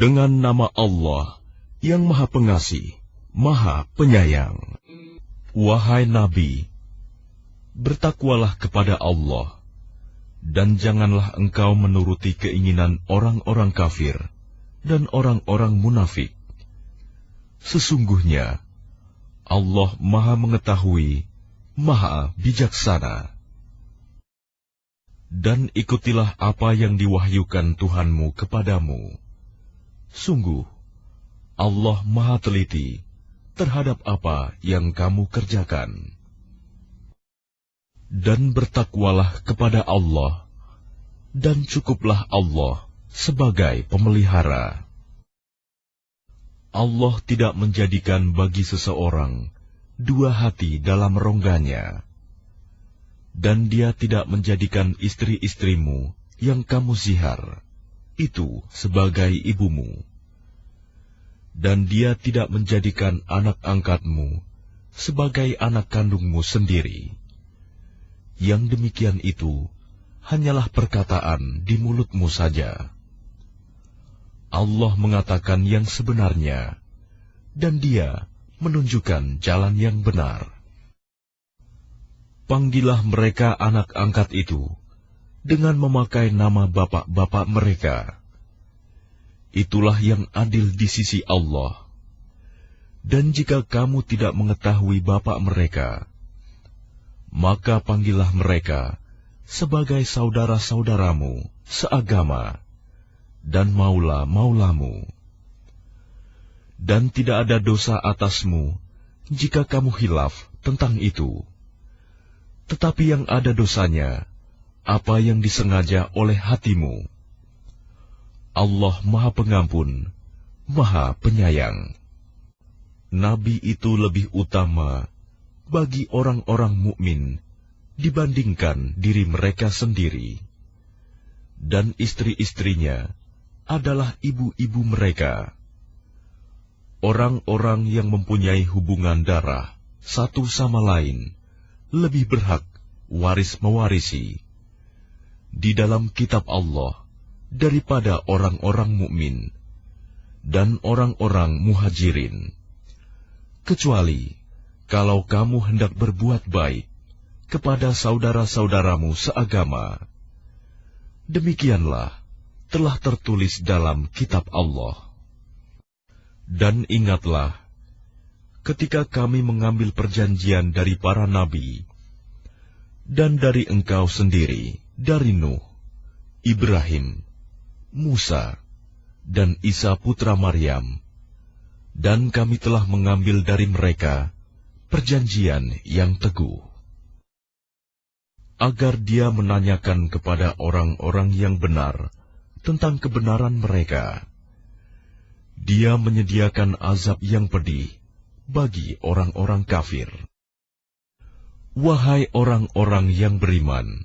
Dengan nama Allah yang Maha Pengasih, Maha Penyayang. Wahai Nabi, bertakwalah kepada Allah, dan janganlah engkau menuruti keinginan orang-orang kafir dan orang-orang munafik. Sesungguhnya Allah Maha Mengetahui, Maha Bijaksana. Dan ikutilah apa yang diwahyukan Tuhanmu kepadamu. Sungguh, Allah Maha Teliti terhadap apa yang kamu kerjakan. Dan bertakwalah kepada Allah, dan cukuplah Allah sebagai pemelihara. Allah tidak menjadikan bagi seseorang dua hati dalam rongganya, dan Dia tidak menjadikan istri-istrimu yang kamu zihar itu sebagai ibumu, dan Dia tidak menjadikan anak angkatmu sebagai anak kandungmu sendiri. Yang demikian itu hanyalah perkataan di mulutmu saja. Allah mengatakan yang sebenarnya, dan Dia menunjukkan jalan yang benar. Panggillah mereka anak angkat itu dengan memakai nama bapak-bapak mereka. Itulah yang adil di sisi Allah. Dan jika kamu tidak mengetahui bapak mereka, maka panggillah mereka sebagai saudara-saudaramu seagama dan maula-maulamu. Dan tidak ada dosa atasmu jika kamu khilaf tentang itu. Tetapi yang ada dosanya, apa yang disengaja oleh hatimu. Allah Maha Pengampun, Maha Penyayang. Nabi itu lebih utama bagi orang-orang mukmin dibandingkan diri mereka sendiri, dan istri-istrinya adalah ibu-ibu mereka. Orang-orang yang mempunyai hubungan darah satu sama lain lebih berhak waris-mewarisi di dalam kitab Allah daripada orang-orang mukmin dan orang-orang muhajirin, kecuali kalau kamu hendak berbuat baik kepada saudara-saudaramu seagama. Demikianlah telah tertulis dalam kitab Allah. Dan ingatlah, ketika kami mengambil perjanjian dari para nabi, dan dari engkau sendiri, dari Nuh, Ibrahim, Musa, dan Isa putra Maryam, dan kami telah mengambil dari mereka perjanjian yang teguh, agar Dia menanyakan kepada orang-orang yang benar tentang kebenaran mereka. Dia menyediakan azab yang pedih bagi orang-orang kafir. Wahai orang-orang yang beriman,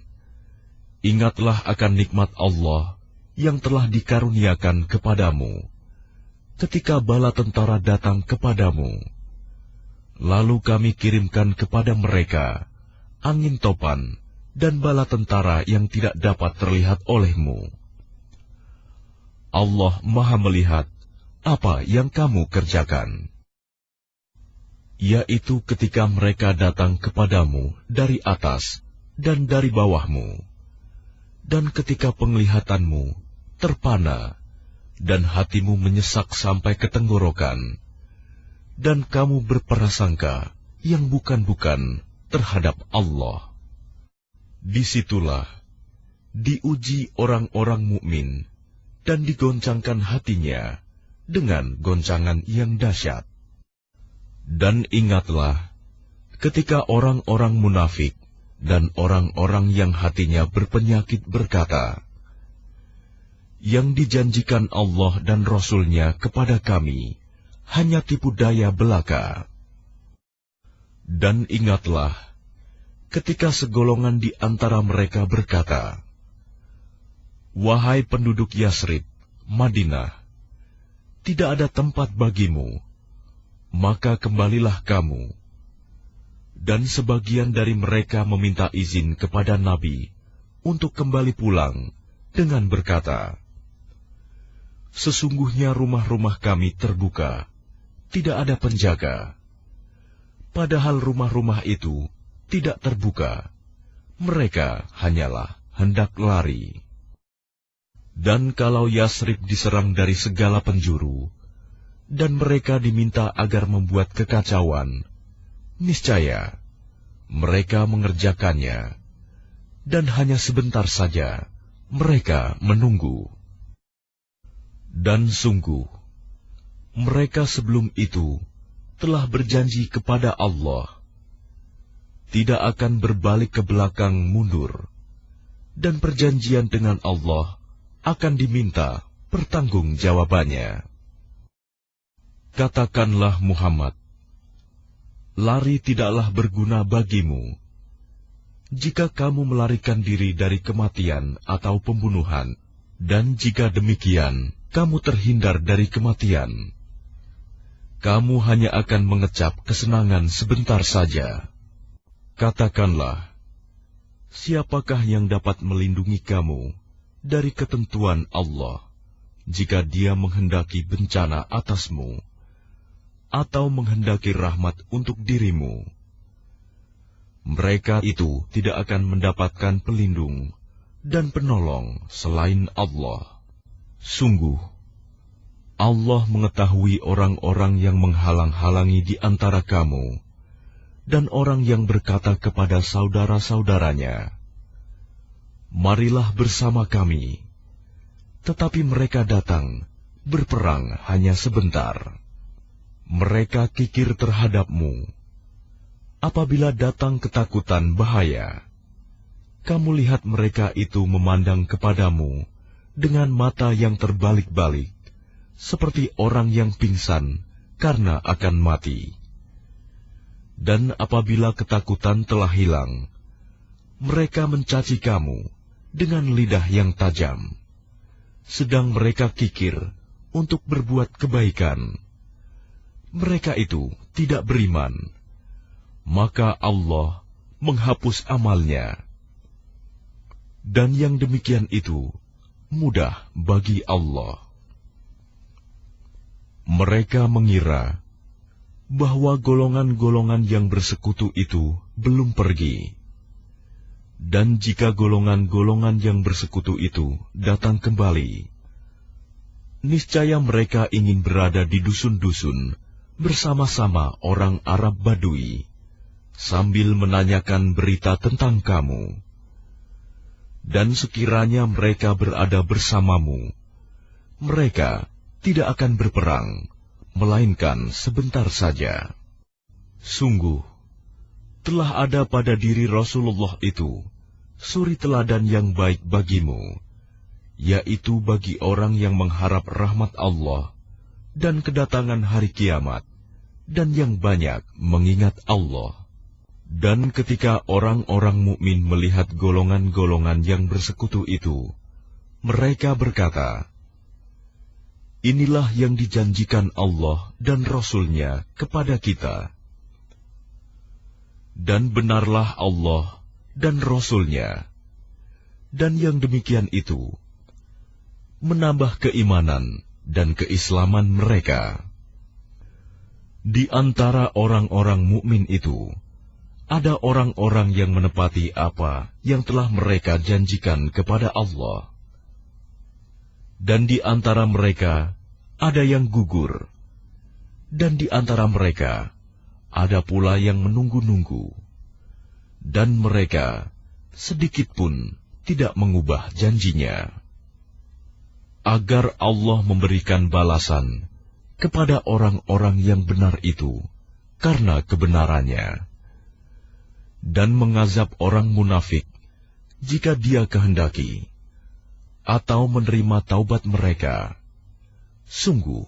ingatlah akan nikmat Allah yang telah dikaruniakan kepadamu, ketika bala tentara datang kepadamu. Lalu kami kirimkan kepada mereka angin topan dan bala tentara yang tidak dapat terlihat olehmu. Allah Maha melihat apa yang kamu kerjakan, yaitu ketika mereka datang kepadamu dari atas dan dari bawahmu, dan ketika penglihatanmu terpana dan hatimu menyesak sampai ke tenggorokan, dan kamu berprasangka yang bukan-bukan terhadap Allah. Disitulah diuji orang-orang mukmin dan digoncangkan hatinya dengan goncangan yang dahsyat. Dan ingatlah, ketika orang-orang munafik dan orang-orang yang hatinya berpenyakit berkata, yang dijanjikan Allah dan Rasul-Nya kepada kami hanya tipu daya belaka. Dan ingatlah, ketika segolongan di antara mereka berkata, wahai penduduk Yasrib, Madinah, tidak ada tempat bagimu, maka kembalilah kamu. Dan sebagian dari mereka meminta izin kepada Nabi untuk kembali pulang dengan berkata, Sesungguhnya rumah-rumah kami terbuka, tidak ada penjaga. Padahal rumah-rumah itu tidak terbuka, mereka hanyalah hendak lari. Dan kalau Yasrib diserang dari segala penjuru, dan mereka diminta agar membuat kekacauan, niscaya mereka mengerjakannya, dan hanya sebentar saja mereka menunggu. Dan sungguh, mereka sebelum itu telah berjanji kepada Allah, tidak akan berbalik ke belakang mundur, dan perjanjian dengan Allah akan diminta pertanggungjawabannya. Katakanlah Muhammad, lari tidaklah berguna bagimu. Jika kamu melarikan diri dari kematian atau pembunuhan, dan jika demikian kamu terhindar dari kematian, kamu hanya akan mengecap kesenangan sebentar saja. Katakanlah, siapakah yang dapat melindungi kamu dari ketentuan Allah jika Dia menghendaki bencana atasmu atau menghendaki rahmat untuk dirimu? Mereka itu tidak akan mendapatkan pelindung dan penolong selain Allah. Sungguh, Allah mengetahui orang-orang yang menghalang-halangi di antara kamu, dan orang yang berkata kepada saudara-saudaranya, marilah bersama kami. Tetapi mereka datang, berperang hanya sebentar. Mereka kikir terhadapmu. Apabila datang ketakutan bahaya, kamu lihat mereka itu memandang kepadamu dengan mata yang terbalik-balik, seperti orang yang pingsan karena akan mati. Dan apabila ketakutan telah hilang, mereka mencaci kamu dengan lidah yang tajam, sedang mereka kikir untuk berbuat kebaikan. Mereka itu tidak beriman, maka Allah menghapus amalnya. Dan yang demikian itu mudah bagi Allah. Mereka mengira bahwa golongan-golongan yang bersekutu itu belum pergi. Dan jika golongan-golongan yang bersekutu itu datang kembali, niscaya mereka ingin berada di dusun-dusun bersama-sama orang Arab Badui, sambil menanyakan berita tentang kamu. Dan sekiranya mereka berada bersamamu, mereka tidak akan berperang, melainkan sebentar saja. Sungguh, telah ada pada diri Rasulullah itu suri teladan yang baik bagimu, yaitu bagi orang yang mengharap rahmat Allah dan kedatangan hari kiamat, dan yang banyak mengingat Allah. Dan ketika orang-orang mukmin melihat golongan-golongan yang bersekutu itu, mereka berkata, inilah yang dijanjikan Allah dan Rasul-Nya kepada kita. Dan benarlah Allah dan Rasul-Nya, dan yang demikian itu menambah keimanan dan keislaman mereka. Di antara orang-orang mukmin itu, ada orang-orang yang menepati apa yang telah mereka janjikan kepada Allah. Dan di antara mereka ada yang gugur, dan di antara mereka ada pula yang menunggu-nunggu, dan mereka sedikit pun tidak mengubah janjinya, agar Allah memberikan balasan kepada orang-orang yang benar itu karena kebenarannya, dan mengazab orang munafik jika Dia kehendaki, atau menerima taubat mereka. Sungguh,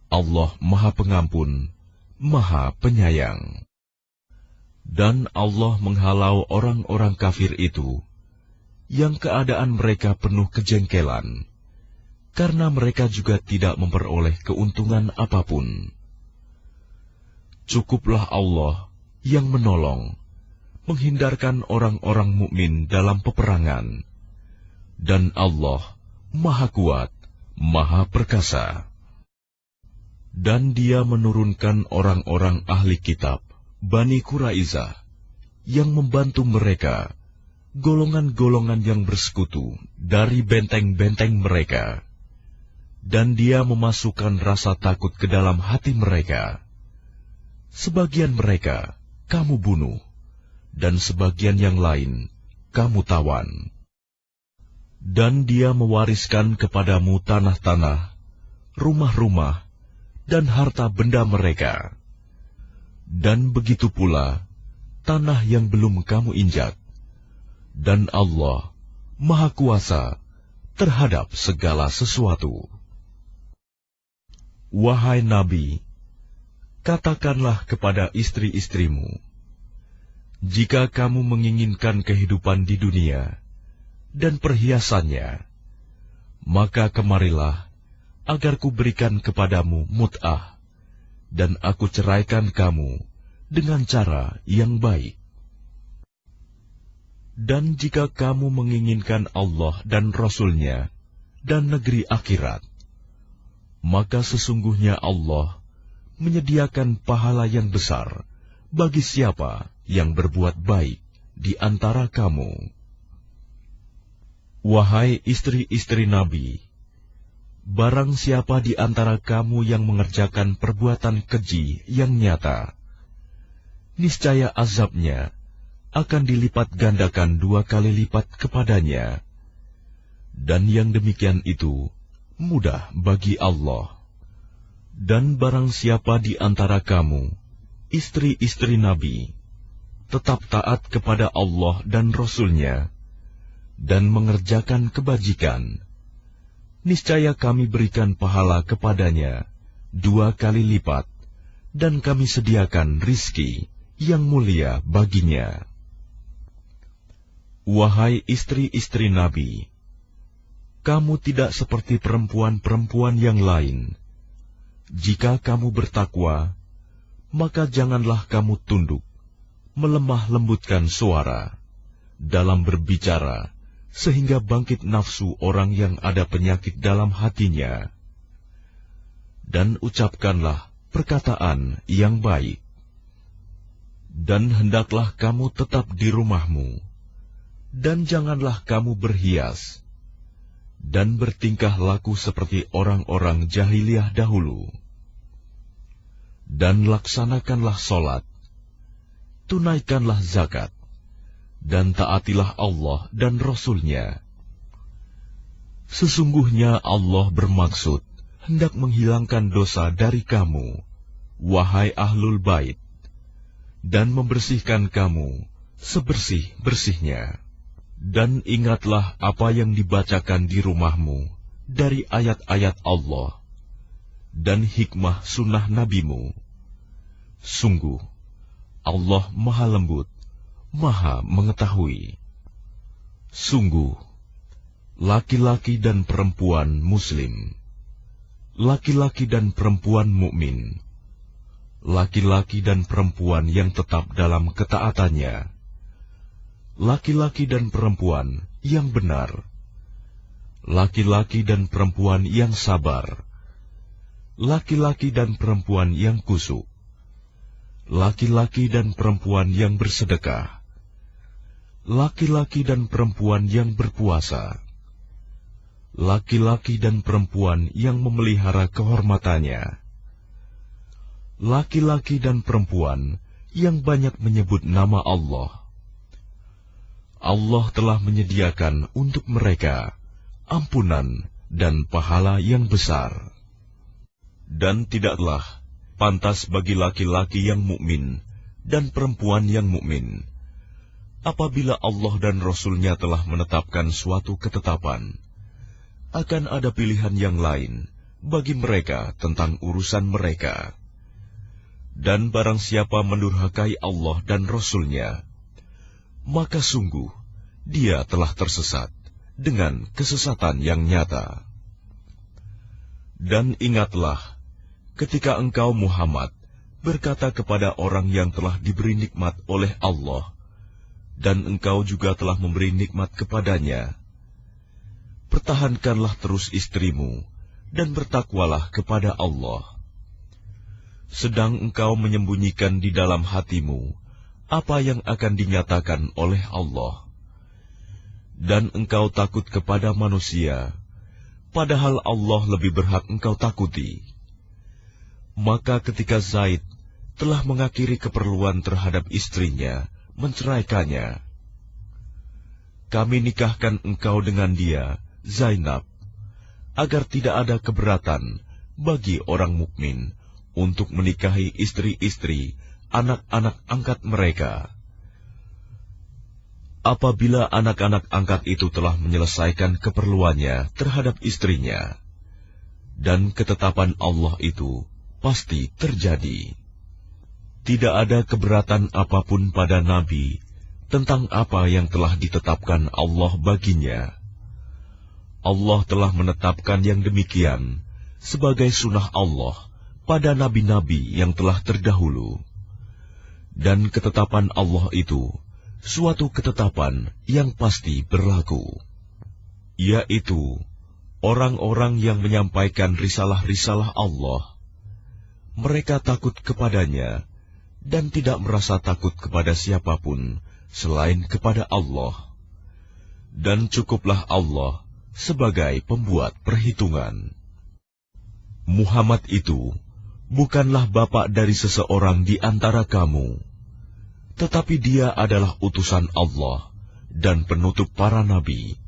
Allah Maha Pengampun, Maha Penyayang. Dan Allah menghalau orang-orang kafir itu, yang keadaan mereka penuh kejengkelan, karena mereka juga tidak memperoleh keuntungan apapun. Cukuplah Allah yang menolong, menghindarkan orang-orang mukmin dalam peperangan, dan Allah Maha Kuat, Maha Perkasa. Dan Dia menurunkan orang-orang ahli kitab, Bani Quraizah, yang membantu mereka, golongan-golongan yang bersekutu dari benteng-benteng mereka. Dan Dia memasukkan rasa takut ke dalam hati mereka. Sebagian mereka kamu bunuh, dan sebagian yang lain kamu tawan. Dan Dia mewariskan kepadamu tanah-tanah, rumah-rumah, dan harta benda mereka. Dan begitu pula tanah yang belum kamu injak. Dan Allah Maha Kuasa terhadap segala sesuatu. Wahai Nabi, katakanlah kepada istri-istrimu, jika kamu menginginkan kehidupan di dunia dan perhiasannya, maka kemarilah agar kuberikan kepadamu mut'ah, dan aku ceraikan kamu dengan cara yang baik. Dan jika kamu menginginkan Allah dan Rasul-Nya dan negeri akhirat, maka sesungguhnya Allah menyediakan pahala yang besar bagi siapa yang berbuat baik di antara kamu. Wahai istri-istri Nabi, barang siapa di antara kamu yang mengerjakan perbuatan keji yang nyata, niscaya azabnya akan dilipat gandakan 2 kali lipat kepadanya. Dan yang demikian itu mudah bagi Allah. Dan barang siapa di antara kamu, istri-istri Nabi, tetap taat kepada Allah dan Rasul-Nya, dan mengerjakan kebajikan, niscaya kami berikan pahala kepadanya 2 kali lipat, dan kami sediakan rizki yang mulia baginya. Wahai istri-istri Nabi, kamu tidak seperti perempuan-perempuan yang lain. Jika kamu bertakwa, maka janganlah kamu tunduk, melemah lembutkan suara dalam berbicara, sehingga bangkit nafsu orang yang ada penyakit dalam hatinya. Dan ucapkanlah perkataan yang baik. Dan hendaklah kamu tetap di rumahmu, dan janganlah kamu berhias, dan bertingkah laku seperti orang-orang jahiliyah dahulu. Dan laksanakanlah sholat, tunaikanlah zakat, dan taatilah Allah dan Rasul-Nya. Sesungguhnya Allah bermaksud hendak menghilangkan dosa dari kamu, wahai ahlul bait, dan membersihkan kamu sebersih-bersihnya. Dan ingatlah apa yang dibacakan di rumahmu dari ayat-ayat Allah dan hikmah sunnah nabimu. Sungguh, Allah Maha Lembut, Maha Mengetahui. Sungguh, laki-laki dan perempuan Muslim, laki-laki dan perempuan mukmin, laki-laki dan perempuan yang tetap dalam ketaatannya, laki-laki dan perempuan yang benar, laki-laki dan perempuan yang sabar, laki-laki dan perempuan yang kusuk, laki-laki dan perempuan yang bersedekah, laki-laki dan perempuan yang berpuasa, laki-laki dan perempuan yang memelihara kehormatannya, laki-laki dan perempuan yang banyak menyebut nama Allah. Allah telah menyediakan untuk mereka ampunan dan pahala yang besar. Dan tidaklah pantas bagi laki-laki yang mukmin dan perempuan yang mukmin, apabila Allah dan Rasul-Nya telah menetapkan suatu ketetapan, akan ada pilihan yang lain bagi mereka tentang urusan mereka. Dan barang siapa mendurhakai Allah dan Rasul-Nya, maka sungguh dia telah tersesat dengan kesesatan yang nyata. Dan ingatlah ketika engkau Muhammad berkata kepada orang yang telah diberi nikmat oleh Allah, dan engkau juga telah memberi nikmat kepadanya, pertahankanlah terus istrimu dan bertakwalah kepada Allah. Sedang engkau menyembunyikan di dalam hatimu apa yang akan dinyatakan oleh Allah. Dan engkau takut kepada manusia, padahal Allah lebih berhak engkau takuti. Maka ketika Zaid telah mengakhiri keperluan terhadap istrinya, menceraikannya, kami nikahkan engkau dengan dia, Zainab, agar tidak ada keberatan bagi orang mukmin untuk menikahi istri-istri anak-anak angkat mereka. Apabila anak-anak angkat itu telah menyelesaikan keperluannya terhadap istrinya, dan ketetapan Allah itu pasti terjadi. Tidak ada keberatan apapun pada Nabi tentang apa yang telah ditetapkan Allah baginya. Allah telah menetapkan yang demikian sebagai sunnah Allah pada nabi-nabi yang telah terdahulu. Dan ketetapan Allah itu suatu ketetapan yang pasti berlaku, yaitu orang-orang yang menyampaikan risalah-risalah Allah. Mereka takut kepadanya dan tidak merasa takut kepada siapapun selain kepada Allah. Dan cukuplah Allah sebagai pembuat perhitungan. Muhammad itu bukanlah bapa dari seseorang di antara kamu, tetapi dia adalah utusan Allah dan penutup para nabi,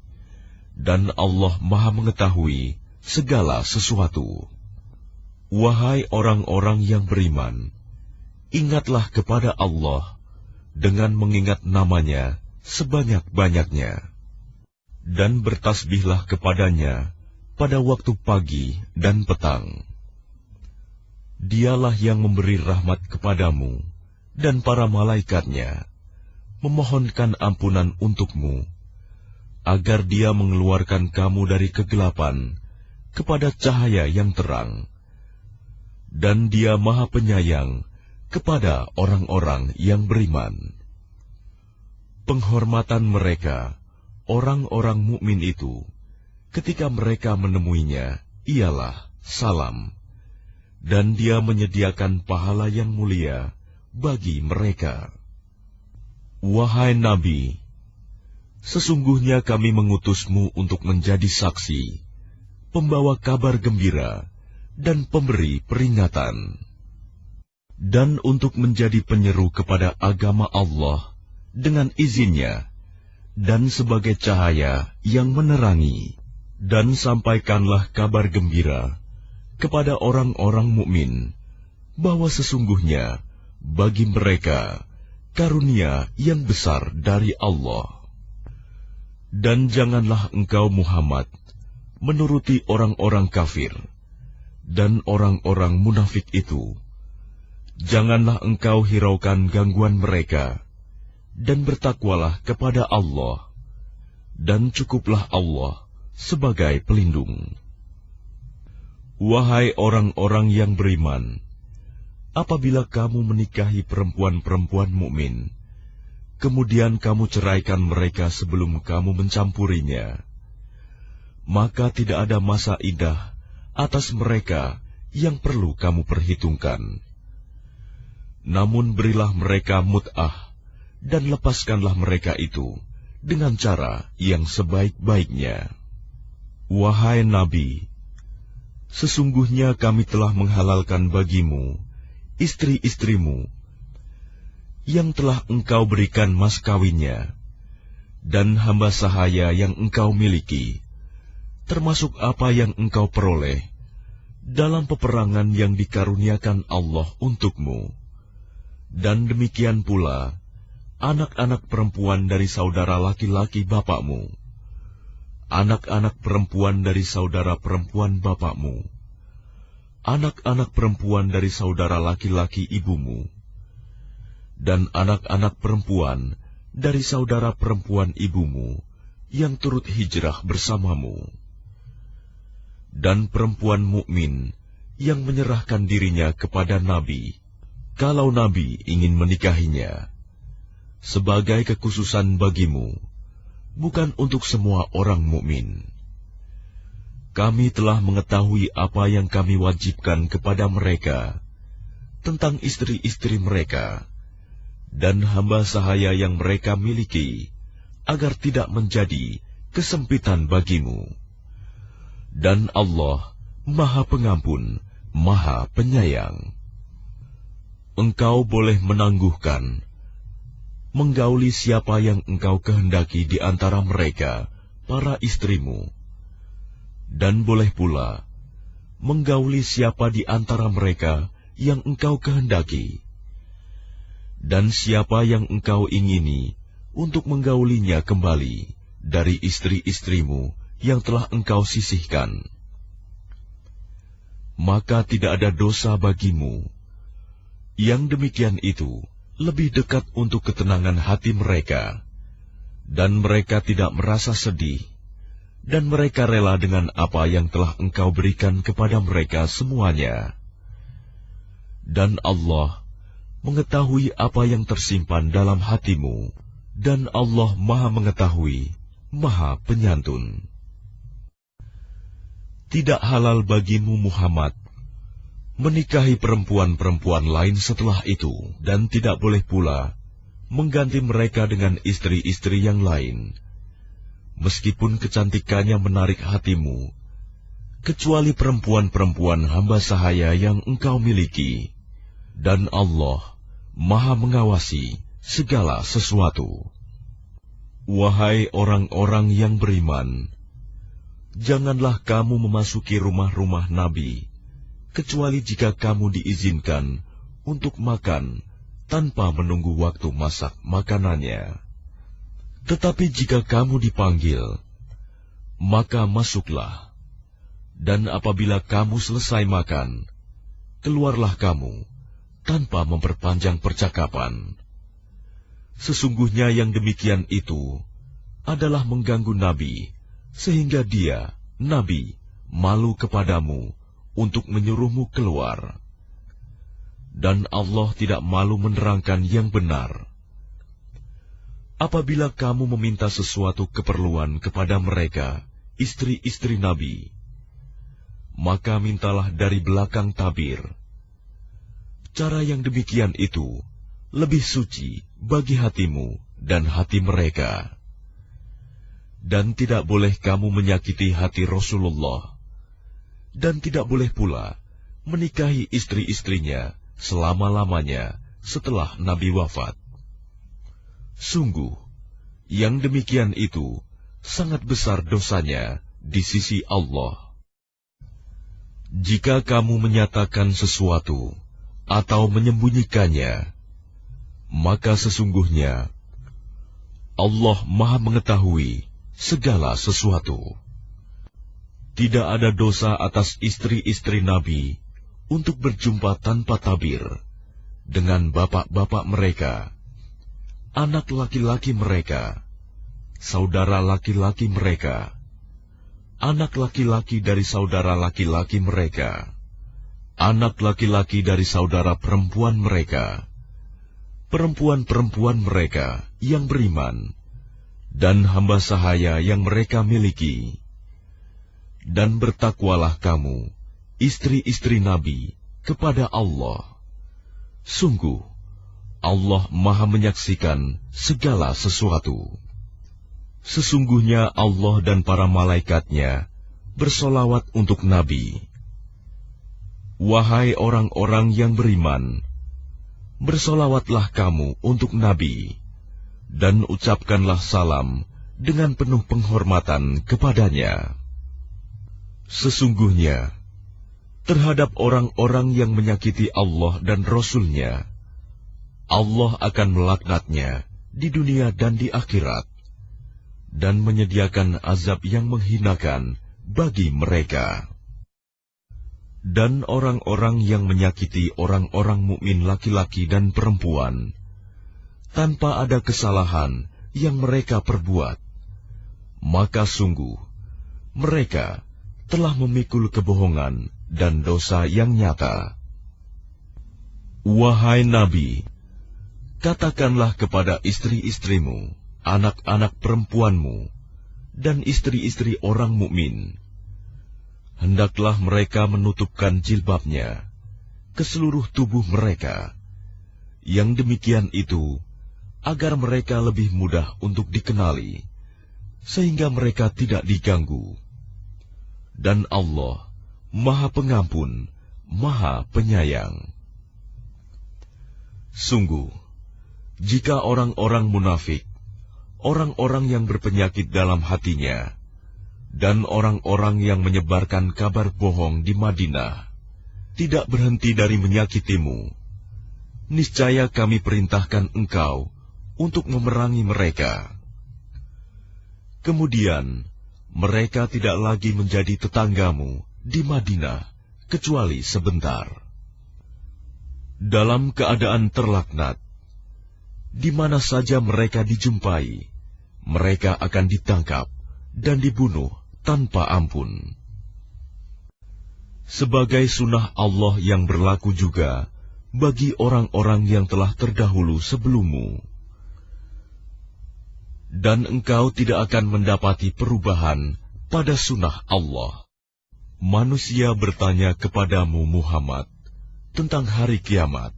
dan Allah Maha mengetahui segala sesuatu. Wahai orang-orang yang beriman, ingatlah kepada Allah dengan mengingat namanya sebanyak-banyaknya, dan bertasbihlah kepadanya pada waktu pagi dan petang. Dialah yang memberi rahmat kepadamu dan para malaikatnya, memohonkan ampunan untukmu, agar dia mengeluarkan kamu dari kegelapan kepada cahaya yang terang. Dan dia Maha Penyayang kepada orang-orang yang beriman. Penghormatan mereka, orang-orang mukmin itu, ketika mereka menemuinya, ialah salam, dan dia menyediakan pahala yang mulia bagi mereka. Wahai Nabi, sesungguhnya kami mengutusmu untuk menjadi saksi, pembawa kabar gembira, dan pemberi peringatan, dan untuk menjadi penyeru kepada agama Allah dengan izinnya, dan sebagai cahaya yang menerangi. Dan sampaikanlah kabar gembira kepada orang-orang mukmin bahwa sesungguhnya bagi mereka karunia yang besar dari Allah. Dan janganlah engkau Muhammad menuruti orang-orang kafir dan orang-orang munafik itu. Janganlah engkau hiraukan gangguan mereka, dan bertakwalah kepada Allah, dan cukuplah Allah sebagai pelindung. Wahai orang-orang yang beriman, apabila kamu menikahi perempuan-perempuan mukmin, kemudian kamu ceraikan mereka sebelum kamu mencampurinya, maka tidak ada masa iddah atas mereka yang perlu kamu perhitungkan. Namun berilah mereka mut'ah, dan lepaskanlah mereka itu dengan cara yang sebaik-baiknya. Wahai Nabi, sesungguhnya kami telah menghalalkan bagimu istri-istrimu yang telah engkau berikan mas kawinnya, dan hamba sahaya yang engkau miliki, termasuk apa yang engkau peroleh dalam peperangan yang dikaruniakan Allah untukmu. Dan demikian pula anak-anak perempuan dari saudara laki-laki bapakmu, anak-anak perempuan dari saudara perempuan bapakmu, anak-anak perempuan dari saudara laki-laki ibumu, dan anak-anak perempuan dari saudara perempuan ibumu yang turut hijrah bersamamu, dan perempuan mukmin yang menyerahkan dirinya kepada Nabi, kalau Nabi ingin menikahinya, sebagai kekhususan bagimu, bukan untuk semua orang mukmin. Kami telah mengetahui apa yang kami wajibkan kepada mereka tentang istri-istri mereka dan hamba sahaya yang mereka miliki, agar tidak menjadi kesempitan bagimu. Dan Allah Maha Pengampun, Maha Penyayang. Engkau boleh menangguhkan, menggauli siapa yang engkau kehendaki di antara mereka, para istrimu, dan boleh pula menggauli siapa di antara mereka yang engkau kehendaki, dan siapa yang engkau ingini untuk menggaulinya kembali dari istri-istrimu yang telah engkau sisihkan. Maka tidak ada dosa bagimu. Yang demikian itu lebih dekat untuk ketenangan hati mereka, dan mereka tidak merasa sedih, dan mereka rela dengan apa yang telah engkau berikan kepada mereka semuanya. Dan Allah mengetahui apa yang tersimpan dalam hatimu, dan Allah Maha Mengetahui, Maha Penyantun. Tidak halal bagimu Muhammad menikahi perempuan-perempuan lain setelah itu, dan tidak boleh pula mengganti mereka dengan istri-istri yang lain, meskipun kecantikannya menarik hatimu, kecuali perempuan-perempuan hamba sahaya yang engkau miliki, dan Allah Maha Mengawasi segala sesuatu. Wahai orang-orang yang beriman, janganlah kamu memasuki rumah-rumah Nabi, kecuali jika kamu diizinkan untuk makan tanpa menunggu waktu masak makanannya. Tetapi jika kamu dipanggil, maka masuklah, dan apabila kamu selesai makan, keluarlah kamu tanpa memperpanjang percakapan. Sesungguhnya yang demikian itu adalah mengganggu Nabi, sehingga dia, Nabi, malu kepadamu untuk menyuruhmu keluar. Dan Allah tidak malu menerangkan yang benar. Apabila kamu meminta sesuatu keperluan kepada mereka, istri-istri Nabi, maka mintalah dari belakang tabir. Cara yang demikian itu lebih suci bagi hatimu dan hati mereka. Dan tidak boleh kamu menyakiti hati Rasulullah, dan tidak boleh pula menikahi istri-istrinya selama-lamanya setelah Nabi wafat. Sungguh, yang demikian itu sangat besar dosanya di sisi Allah. Jika kamu menyatakan sesuatu atau menyembunyikannya, maka sesungguhnya Allah Maha Mengetahui segala sesuatu. Tidak ada dosa atas istri-istri Nabi untuk berjumpa tanpa tabir dengan bapak-bapak mereka, anak laki-laki mereka, saudara laki-laki mereka, anak laki-laki dari saudara laki-laki mereka, anak laki-laki dari saudara perempuan mereka, perempuan-perempuan mereka yang beriman, dan hamba sahaya yang mereka miliki. Dan bertakwalah kamu, istri-istri Nabi, kepada Allah. Sungguh, Allah Maha menyaksikan segala sesuatu. Sesungguhnya Allah dan para malaikatnya bersolawat untuk Nabi. Wahai orang-orang yang beriman, bersolawatlah kamu untuk Nabi, dan ucapkanlah salam dengan penuh penghormatan kepadanya. Sesungguhnya, terhadap orang-orang yang menyakiti Allah dan Rasul-Nya, Allah akan melaknatnya di dunia dan di akhirat, dan menyediakan azab yang menghinakan bagi mereka. Dan orang-orang yang menyakiti orang-orang mukmin laki-laki dan perempuan, tanpa ada kesalahan yang mereka perbuat, maka sungguh mereka telah memikul kebohongan dan dosa yang nyata. Wahai Nabi, katakanlah kepada istri-istrimu, anak-anak perempuanmu, dan istri-istri orang mukmin, hendaklah mereka menutupkan jilbabnya ke seluruh tubuh mereka. Yang demikian itu agar mereka lebih mudah untuk dikenali, sehingga mereka tidak diganggu. Dan Allah Maha Pengampun, Maha Penyayang. Sungguh, jika orang-orang munafik, orang-orang yang berpenyakit dalam hatinya, dan orang-orang yang menyebarkan kabar bohong di Madinah, tidak berhenti dari menyakitimu, niscaya kami perintahkan engkau untuk memerangi mereka. Kemudian, mereka tidak lagi menjadi tetanggamu di Madinah, kecuali sebentar. Dalam keadaan terlaknat, di mana saja mereka dijumpai, mereka akan ditangkap dan dibunuh tanpa ampun. Sebagai sunnah Allah yang berlaku juga bagi orang-orang yang telah terdahulu sebelummu. Dan engkau tidak akan mendapati perubahan pada sunnah Allah. Manusia bertanya kepadamu Muhammad tentang hari kiamat.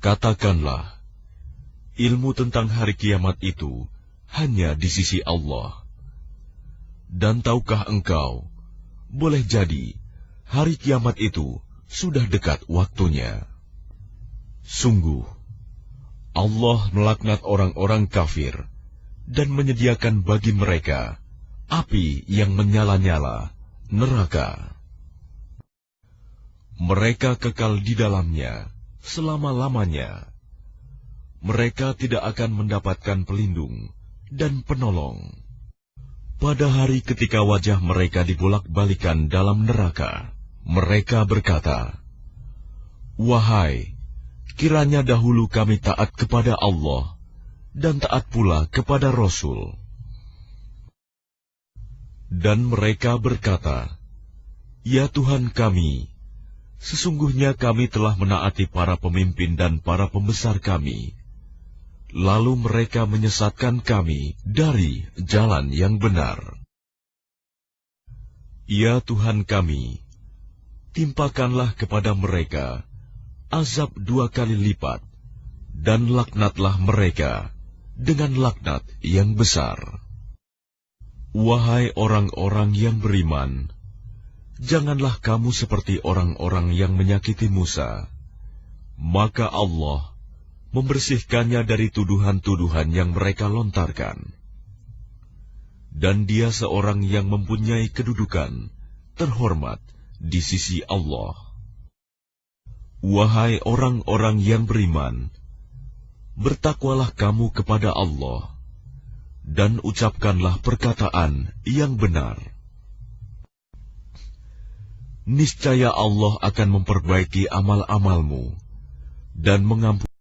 Katakanlah, ilmu tentang hari kiamat itu hanya di sisi Allah. Dan tahukah engkau, boleh jadi hari kiamat itu sudah dekat waktunya. Sungguh, Allah melaknat orang-orang kafir dan menyediakan bagi mereka api yang menyala-nyala, neraka. Mereka kekal di dalamnya selama-lamanya. Mereka tidak akan mendapatkan pelindung dan penolong. Pada hari ketika wajah mereka dibolak-balikan dalam neraka, mereka berkata, "Wahai, kiranya dahulu kami taat kepada Allah dan taat pula kepada Rasul." Dan mereka berkata, "Ya Tuhan kami, sesungguhnya kami telah menaati para pemimpin dan para pembesar kami. Lalu mereka menyesatkan kami dari jalan yang benar. Ya Tuhan kami, timpakanlah kepada mereka azab 2 kali lipat, dan laknatlah mereka dengan laknat yang besar." Wahai orang-orang yang beriman, janganlah kamu seperti orang-orang yang menyakiti Musa. Maka Allah membersihkannya dari tuduhan-tuduhan yang mereka lontarkan. Dan dia seorang yang mempunyai kedudukan terhormat di sisi Allah. Wahai orang-orang yang beriman, bertakwalah kamu kepada Allah, dan ucapkanlah perkataan yang benar. Niscaya Allah akan memperbaiki amal-amalmu dan mengampuni